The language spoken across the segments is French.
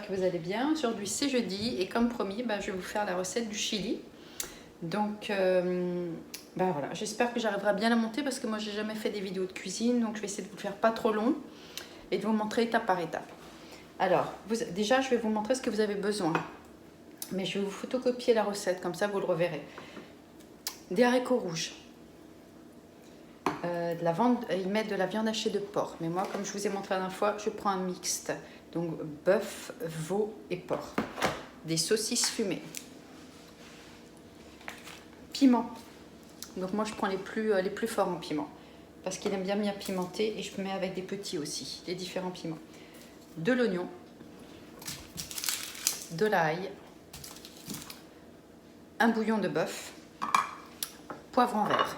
j'espère que vous allez bien. Aujourd'hui c'est jeudi et comme promis, je vais vous faire la recette du chili. Donc voilà, j'espère que j'arriverai à bien la monter parce que moi j'ai jamais fait des vidéos de cuisine, donc je vais essayer de vous le faire pas trop long et de vous montrer étape par étape. Alors, déjà je vais vous montrer ce que vous avez besoin, mais je vais vous photocopier la recette, comme ça vous le reverrez. Des haricots rouges, ils mettent de la viande hachée de porc, mais moi comme je vous ai montré la dernière fois, je prends un mixte, donc bœuf, veau et porc. Des saucisses fumées, piment, donc moi je prends les plus forts en piment, parce qu'il aime bien pimenter, et je mets avec des petits aussi, les différents piments. De l'oignon, de l'ail, un bouillon de bœuf, poivron vert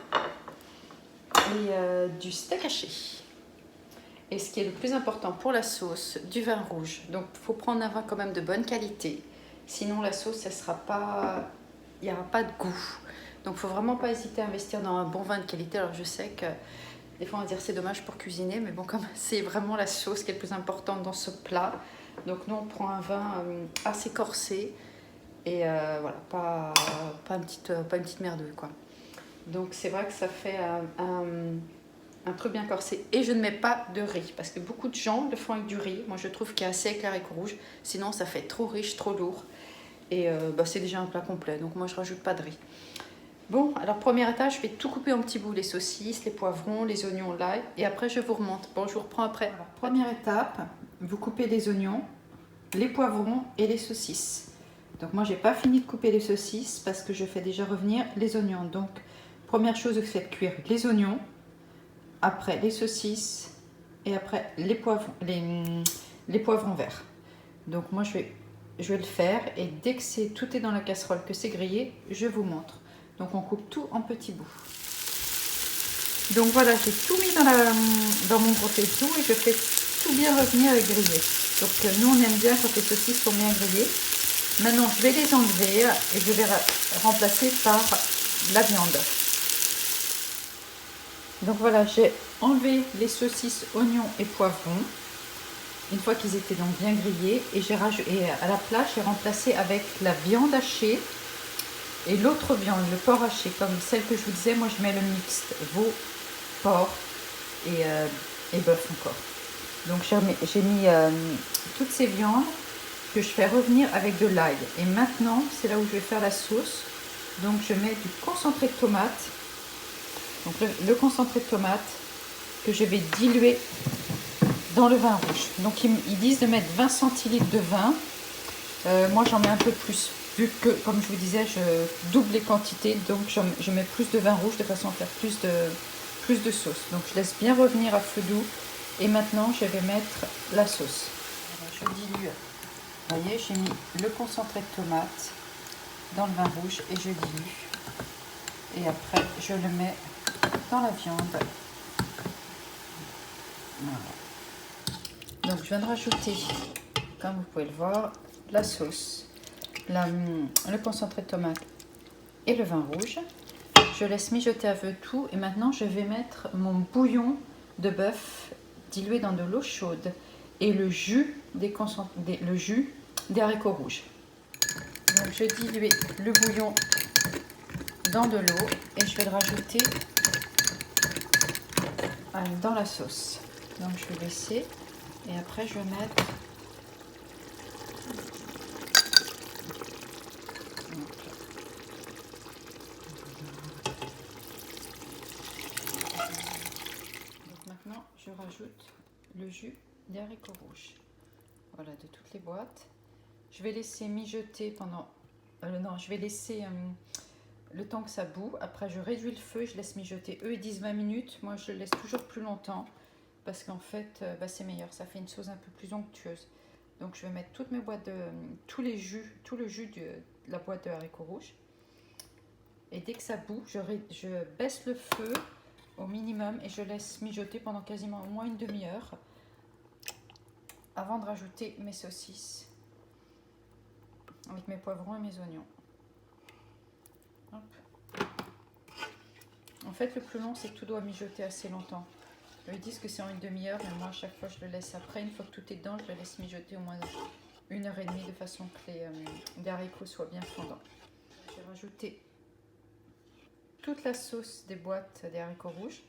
et du steak haché. Et ce qui est le plus important pour la sauce, du vin rouge. Donc il faut prendre un vin quand même de bonne qualité, sinon la sauce, il n'y aura pas de goût. Donc il ne faut vraiment pas hésiter à investir dans un bon vin de qualité. Alors je sais que des fois on va dire c'est dommage pour cuisiner, mais bon, comme c'est vraiment la sauce qui est le plus importante dans ce plat. Donc nous on prend un vin assez corsé et voilà, pas une petite merdouille quoi. Donc c'est vrai que ça fait un truc bien corsé. Et je ne mets pas de riz, parce que beaucoup de gens le font avec du riz. Moi je trouve qu'il y a assez avec l'haricot rouge, sinon ça fait trop riche, trop lourd. Et c'est déjà un plat complet, donc moi je rajoute pas de riz. Bon, alors première étape, je vais tout couper en petits bouts, les saucisses, les poivrons, les oignons, l'ail, et après je vous remonte. Bon, je vous reprends après. Alors, première étape, vous coupez les oignons, les poivrons et les saucisses. Donc moi j'ai pas fini de couper les saucisses parce que je fais déjà revenir les oignons. Donc première chose, vous faites cuire les oignons, après les saucisses et après les poivrons verts. Donc moi je vais le faire, et dès que tout est dans la casserole, que c'est grillé, je vous montre. Donc on coupe tout en petits bouts. Donc voilà, j'ai tout mis dans mon gros tout et je fais tout bien revenir et griller. Donc nous on aime bien quand les saucisses sont bien grillées. Maintenant je vais les enlever et je vais remplacer par la viande. Donc voilà, j'ai enlevé les saucisses, oignons et poivrons une fois qu'ils étaient donc bien grillés, et à la place j'ai remplacé avec la viande hachée et l'autre viande, le porc haché, comme celle que je vous disais. Moi je mets le mixte veau, porc et bœuf encore. Donc j'ai mis toutes ces viandes que je fais revenir avec de l'ail. Et maintenant c'est là où je vais faire la sauce. Donc je mets du concentré de tomate. Donc le concentré de tomate que je vais diluer dans le vin rouge. Donc ils disent de mettre 20 centilitres de vin. Moi j'en mets un peu plus, vu que comme je vous disais je double les quantités, donc je mets plus de vin rouge de façon à faire plus de sauce. Donc je laisse bien revenir à feu doux, et maintenant je vais mettre la sauce. Alors, je dilue. Vous voyez, j'ai mis le concentré de tomate dans le vin rouge et je dilue, et après je le mets dans la viande. Voilà. Donc je viens de rajouter, comme vous pouvez le voir, la sauce, le concentré de tomate et le vin rouge. Je laisse mijoter à feu tout, et maintenant je vais mettre mon bouillon de bœuf dilué dans de l'eau chaude et le jus des haricots rouges. Donc je dilue le bouillon dans de l'eau et je vais le rajouter dans la sauce. Donc je vais laisser, et après je vais mettre maintenant je rajoute le jus des haricots rouges, voilà, de toutes les boîtes. Je vais laisser mijoter pendant je vais laisser le temps que ça bout. Après je réduis le feu, je laisse mijoter. Eux ils disent 20 minutes, moi je le laisse toujours plus longtemps, parce qu'en fait c'est meilleur, ça fait une sauce un peu plus onctueuse. Donc je vais mettre toutes mes boîtes tout le jus de la boîte de haricots rouges, et dès que ça bout, je baisse le feu au minimum et je laisse mijoter pendant quasiment au moins une demi-heure avant de rajouter mes saucisses avec mes poivrons et mes oignons. Hop. En fait, le plus long, c'est que tout doit mijoter assez longtemps. Ils disent que c'est en une demi-heure, mais moi à chaque fois je le laisse après. Une fois que tout est dedans, je le laisse mijoter au moins 1h30 de façon que les haricots soient bien fondants. J'ai rajouté toute la sauce des boîtes des haricots rouges.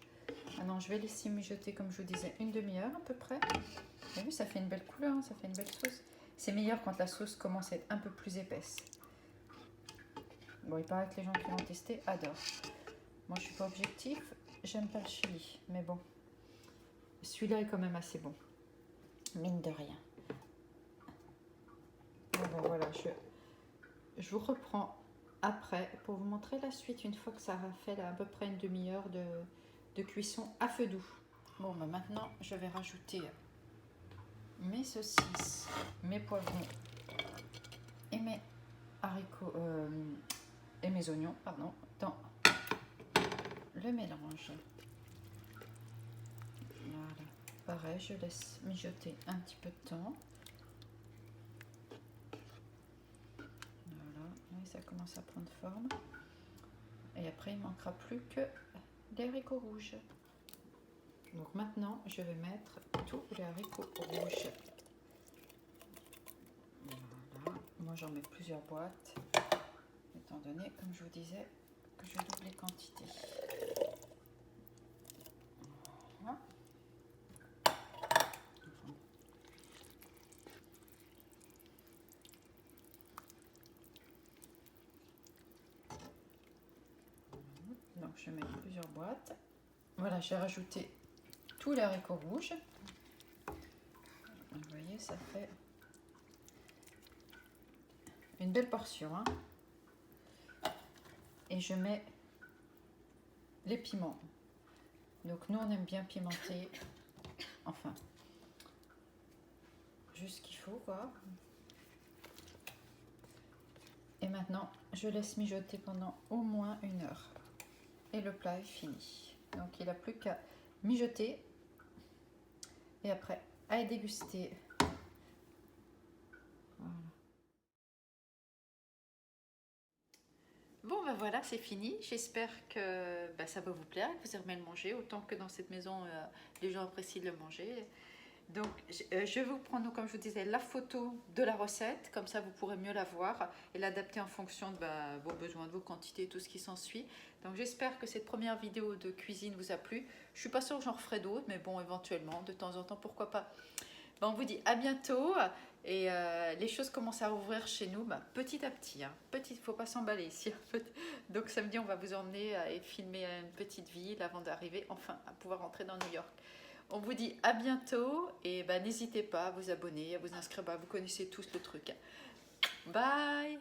Maintenant, je vais laisser mijoter, comme je vous disais, une demi-heure à peu près. Vous avez vu, ça fait une belle couleur, hein, ça fait une belle sauce. C'est meilleur quand la sauce commence à être un peu plus épaisse. Bon, il paraît que les gens qui l'ont testé adorent. Moi, je suis pas objectif, j'aime pas le chili, mais bon. Celui-là est quand même assez bon, mine de rien. Bon, ben voilà, je vous reprends après pour vous montrer la suite une fois que ça a fait là, à peu près une demi-heure de cuisson à feu doux. Bon, ben maintenant, je vais rajouter mes saucisses, mes poivrons et mes haricots et mes oignons, pardon, dans le mélange. Voilà. Pareil, je laisse mijoter un petit peu de temps. Voilà, et ça commence à prendre forme. Et après, il ne manquera plus que les haricots rouges. Donc maintenant, je vais mettre tous les haricots rouges. Voilà. Moi, j'en mets plusieurs boîtes, étant donné, comme je vous disais, que je double les quantités. Voilà. Donc, je mets plusieurs boîtes. Voilà, j'ai rajouté tous les haricots rouges. Vous voyez, ça fait une belle portion, hein. Et je mets les piments. Donc nous on aime bien pimenter, enfin, juste ce qu'il faut quoi. Et maintenant je laisse mijoter pendant au moins 1 heure. Et le plat est fini. Donc il n'a plus qu'à mijoter. Et après à déguster. Voilà. Bon ben voilà, c'est fini. J'espère que ça va vous plaire, que vous aimez le manger, autant que dans cette maison, les gens apprécient de le manger. Donc je vais vous prendre, comme je vous disais, la photo de la recette, comme ça vous pourrez mieux la voir et l'adapter en fonction de vos besoins, de vos quantités et tout ce qui s'ensuit. Donc j'espère que cette première vidéo de cuisine vous a plu. Je suis pas sûre que j'en referai d'autres, mais bon, éventuellement, de temps en temps, pourquoi pas. On vous dit à bientôt et les choses commencent à rouvrir chez nous petit à petit. Hein. Faut pas s'emballer ici. Donc samedi, on va vous emmener et filmer une petite ville avant d'arriver enfin à pouvoir rentrer dans New York. On vous dit à bientôt et n'hésitez pas à vous abonner, à vous inscrire. Vous connaissez tous le truc. Bye!